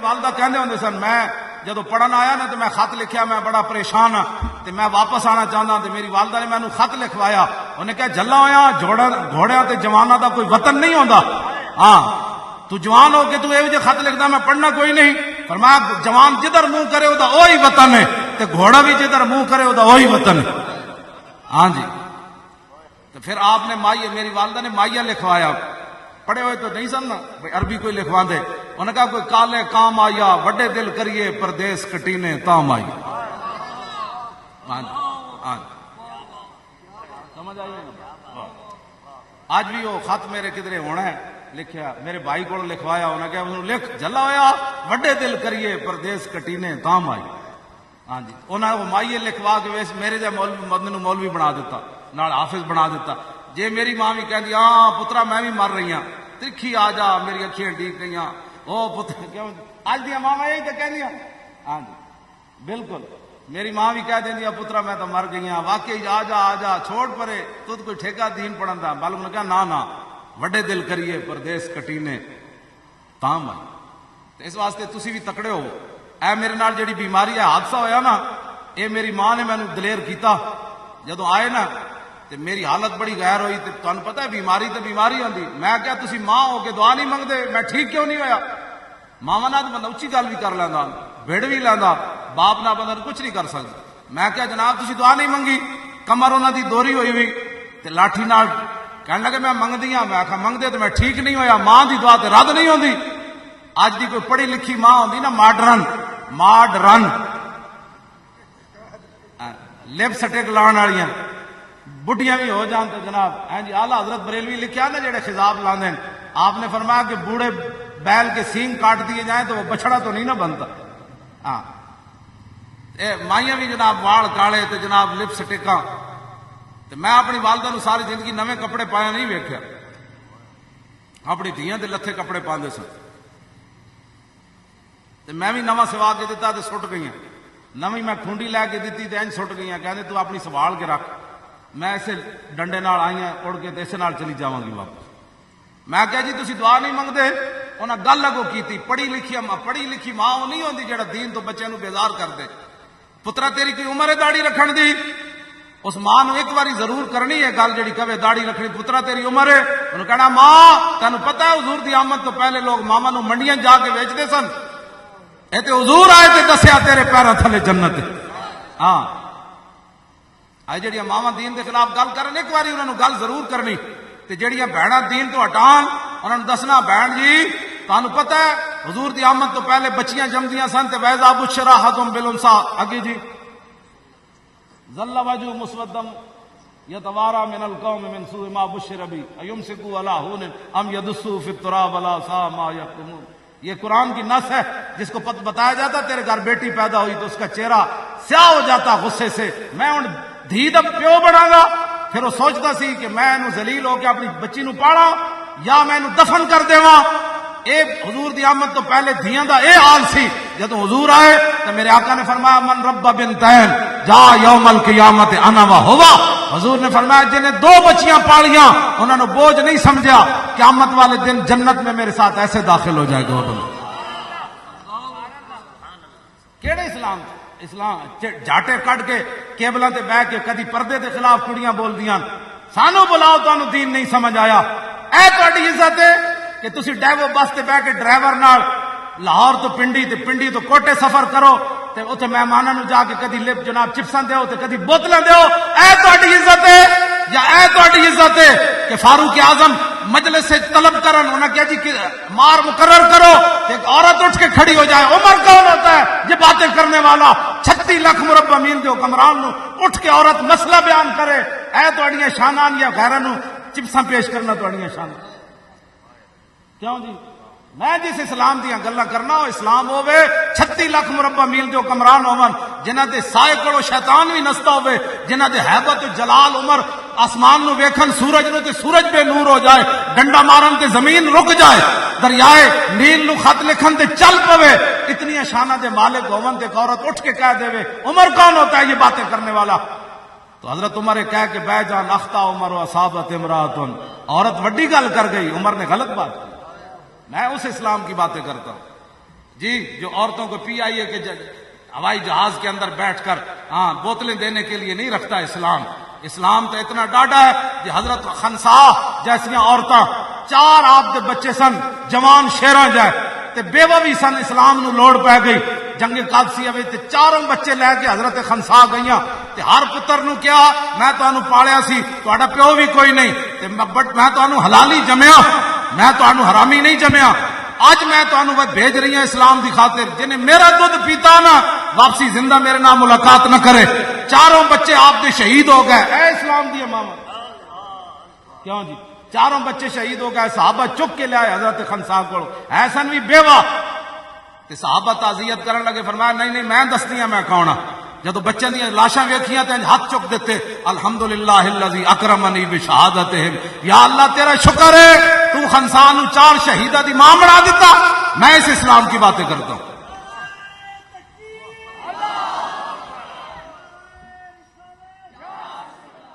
والدہ کہندے ہوندے سن میں جدو پڑھن آیا نا تو میں خط لکھیا میں بڑا پریشان ہاں تے میں واپس آنا چاہنا تے میری والدہ نے مینوں خط لکھوایا انہیں کہا جلا ہویا گھوڑیاں تے جواناں دا کوئی وطن نہیں ہوندا ہاں تو جوان ہو کے تو یہ جو خط لکھدا میں پڑھنا کوئی نہیں فرمایا جوان جدھر منہ کرے دا وہی وطن ہے تے گھوڑا بھی جدھر منہ کرے دا وہی وطن ہے ہاں جی تو پھر آپ نے میری والدہ نے مائیا لکھوایا پڑھے ہوئے تو نہیں سن نا عربی کوئی لکھوا دے انہوں نے کہا کوئی کالے کام آیا وڈے دل کریے پردیس کٹینے تام آئی سمجھ آئی آج بھی وہ خط میرے کدھرے ہونا ہے لکھیا میرے بھائی کو لکھوایا انہوں نے کہا لکھ جلا ہویا وڈے دل کریے پردیس کٹینے تام آئی ہاں جی انہوں نے وہ مائیے لکھوا کے ویس میرے جا مولوی بنا دیتا نال حافظ بنا دیتا جے میری ماں بھی کہندی ہاں پترا میں بھی مر رہی ہاں ترکھی آ جا میری اکھیاں ٹھیک گئی او پتر کیوں اج دی ماں یہی تو کہندی ہاں جی بالکل میری ماں بھی کہہ دیندی پترا میں تو مر گئی ہاں واقعی آ جا چھوڑ پرے تو کوئی ٹھیکہ دین پڑھن دا معلوم نے کہا نا وڈے دل کریے پردیس کٹینے تام آئی اس واسطے تسی بھی تکڑے ہو اے میرے نال جڑی بیماری ہے حادثہ ہویا نا اے میری ماں نے مینوں دلیر کیتا جدو آئے نا تے میری حالت بڑی غیر ہوئی تے تانوں پتہ ہے بیماری تے بیماری ہوندی میں کہا تسی ماں ہو کے دعا نہیں منگدے میں ٹھیک کیوں نہیں ہویا ماواں نال بندہ اچھی گل بھی کر لیندا بھیڑ بھی لیندا باپ نال بندہ کچھ نہیں کر سکدا میں کہا جناب تسی دعا نہیں منگی کمر انہاں دی دوری ہوئی ہوئی تے لاٹھی نال کہنے لگے میں منگدی ہاں میں آکھا منگدے تے میں ٹھیک نہیں ہویا ماں دی دعا تے رد نہیں ہوندی اج دی کوئی پڑھی لکھی ماں ہوندی نا ماڈرن لپ سٹک لان والیاں بڈیاں بھی ہو جان تو جناب ہاں جی اعلیٰ حضرت بریلوی لکھیا نا جڑے خضاب لاندے ہیں آپ نے فرمایا کہ بوڑھے بیل کے سینگ کاٹ دیے جائیں تو وہ بچڑا تو نہیں نہ بنتا ہاں مائیاں بھی جناب وال کالے تو جناب لپ سٹکاں تو میں اپنی والدہ نو ساری زندگی نویں کپڑے پایا نہیں ویکھیا اپنی دھیاں دے لتھے کپڑے پاندے سن تے میں بھی نواں سوا کے دیتا تے سٹ گئی نویں میں کھونڈی لے کے دیتی تے انج سٹ گئی کہندے تو اپنی سنبھال کے رکھ میں اسے ڈنڈے نال آئی ہیں اڑ کے تے اسے نال چلی جاواں گی واپس میں کہا جی تسی دعا نہیں منگدے انہاں گل اگوں کیتی پڑھی لکھی ماں وہ نہیں ہوندی جڑا دین تو بچے نو بیزار کر دے پترا تیری کوئی عمر ہے داڑھی رکھن دی اس ماں نو ایک باری ضرور کرنی ہے گل جڑی کہے داڑھی رکھنی پترا تیری عمر ہے انہوں کہنا ماں تینوں پتہ ہے حضور دی آمد تو پہلے لوگ ماما نو منڈیاں جا کے بیچتے سن اے تے حضور آئے تے دسیا تیرے پیراں تھلے جنت ہاں آئی جڑیاں ماواں دین دے خلاف گل کرن ایک باری انہوں گل ضرور کرنی تے جڑیاں بہناں دین تو ہٹان انہوں نے دسنا بہن جی تانوں پتہ ہے حضور دی آمد تو پہلے بچیاں جمدیاں سن تے ویزا بشرا حدم بالانسا اگے جی ظل وجه مسودم يتوارى من القوم من سوء ما بشر به ايمسكوا على هون ام يدسوا في التراب ولا ساء ما يحكمون یہ قرآن کی نص ہے جس کو بتایا جاتا تیرے گھر بیٹی پیدا ہوئی تو اس کا چہرہ سیاہ ہو جاتا غصے سے میں ان دھی دا پیو بنا گا پھر وہ سوچتا سی کہ میں انہوں ذلیل ہو کے اپنی بچی نو پاڑا یا میں انہوں دفن کر دیواں اے حضور دی آمد تو پہلے دھیاں دا اے حال سی جب حضور آئے تو میرے آقا نے فرمایا من رب بنتین جا یوم القیامت انا و ہوا حضور نے فرمایا جنہیں دو بچیاں پالیاں انہوں نے بوجھ نہیں سمجھا قیامت والے دن جنت میں میرے ساتھ ایسے داخل ہو جائے گا کیڑے اسلام جاٹے کٹ کے کیبلاں تے بیٹھ کے کدی پردے دے خلاف کڑیاں بول دیاں سانو بلاؤ تانوں دین نہیں سمجھ آیا اے تہاڈی عزت ہے کہ تسی ڈیوو بس تے بیٹھ کے ڈرائیور نال لاہور تو پنڈی تے پنڈی تو کوٹے سفر کرو تے اوتھے مہماناں نو جا کے کدی لپ جناب چپساں دیو تے کدی بوتلاں دیو اے تہاڈی عزت ہے یا اے تہاڈی عزت ہے کہ فاروق اعظم مجلس سے طلب کرن انہاں کہا جی کہ مار مقرر کرو کہ ایک عورت اٹھ کے کھڑی ہو جائے عمر کون ہوتا ہے یہ باتیں کرنے والا 36 لاکھ مربع میل دے حکمران نو اٹھ کے عورت مسئلہ بیان کرے اے تہاڈیاں شاناں یا غیراں نو چپساں پیش کرنا تہاڈیاں شاناں کیوں جی میں جس اسلام دیا گلا کرنا وہ اسلام ہوے 36 لاکھ مربع میل جو حکمران ہون جنہ دے سائے کولو شیطان بھی نستا ہوے جنہ دے ہیبت و جلال عمر آسمان نو ویکھن سورج نو تے سورج بے نور ہو جائے ڈنڈا مارن تے زمین رک جائے دریائے نیل نو خط لکھن تے چل پوے اتنی شانہ دے مالک ہون تے عورت اٹھ کے کہہ دے عمر کون ہوتا ہے یہ باتیں کرنے والا تو حضرت عمر نے کہہ کہ بے جان اخطا عمر و اصابت امراتن عورت وڈی گل کر گئی عمر نے غلط بات کی میں اس اسلام کی باتیں کرتا ہوں جی جو عورتوں کو پی آئی اے کے ہوائی جہاز کے اندر بیٹھ کر بوتلیں دینے کے لیے نہیں رکھتا اسلام. اسلام تو اتنا ڈاڈا ہے کہ حضرت خنسا جیسیاں عورتاں 4 آپ دے بچے سن جوان شیراں جائے تے بیوہ بھی سن اسلام نو لوڑ پہ گئی جنگ قادسیہ وچ تے 4 بچے لے کے حضرت خنسا گئیاں تے ہر پتر نو کیا میں تانوں پالیا سی تہاڈا پیو بھی کوئی نہیں تے میں تانوں حلالی جمیا میں تانوں حرامی نہیں جمیا. اج میں تانوں بھیج رہی ہوں اسلام دی خاطر جنہیں میرا دودھ پیتا نا واپسی زندہ میرے نام ملاقات نہ کرے. 4 بچے آپ دے شہید ہو گئے. اے اسلام دی امامت کیوں جی 4 بچے شہید ہو گئے. صحابہ چک کے لائے حضرت خنسا کو ایسن بھی بیوہ تے صحابہ تعزیت کرن لگے فرمایا نہیں میں دستی ہوں میں کون ہاں. جدو بچوں دیا لاشاں ویکھیاں تے ہاتھ چک دیتے الحمدللہ الذی اکرمنی بشہادتہم. یا اللہ تیرا شکر ہے تو خنسا نو 4 شہیداں دی ماں بنا دیتا. میں اس اسلام کی باتیں کرتا ہوں.